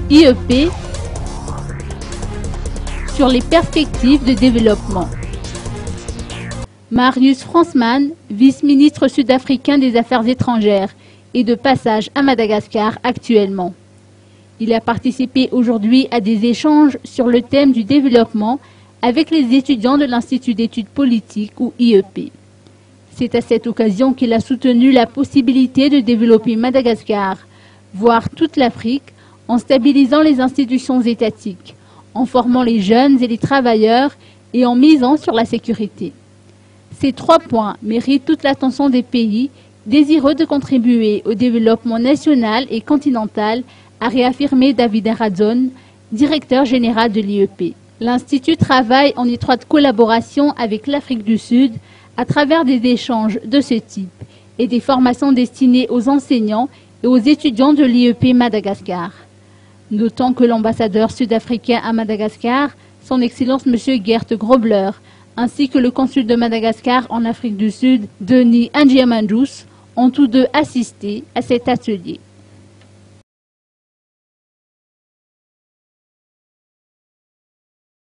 IEP sur les perspectives de développement. Marius Fransman, vice-ministre sud-africain des Affaires étrangères, est de passage à Madagascar actuellement. Il a participé aujourd'hui à des échanges sur le thème du développement avec les étudiants de l'Institut d'études politiques ou IEP. C'est à cette occasion qu'il a soutenu la possibilité de développer Madagascar, voire toute l'Afrique, en stabilisant les institutions étatiques, en formant les jeunes et les travailleurs et en misant sur la sécurité. Ces 3 points méritent toute l'attention des pays désireux de contribuer au développement national et continental, a réaffirmé David Eradzon, directeur général de l'IEP. L'Institut travaille en étroite collaboration avec l'Afrique du Sud à travers des échanges de ce type et des formations destinées aux enseignants et aux étudiants de l'IEP Madagascar. Notons que l'ambassadeur sud-africain à Madagascar, son Excellence M. Gert Grobler, ainsi que le consul de Madagascar en Afrique du Sud, Denis Andjiamandous, ont tous deux assisté à cet atelier.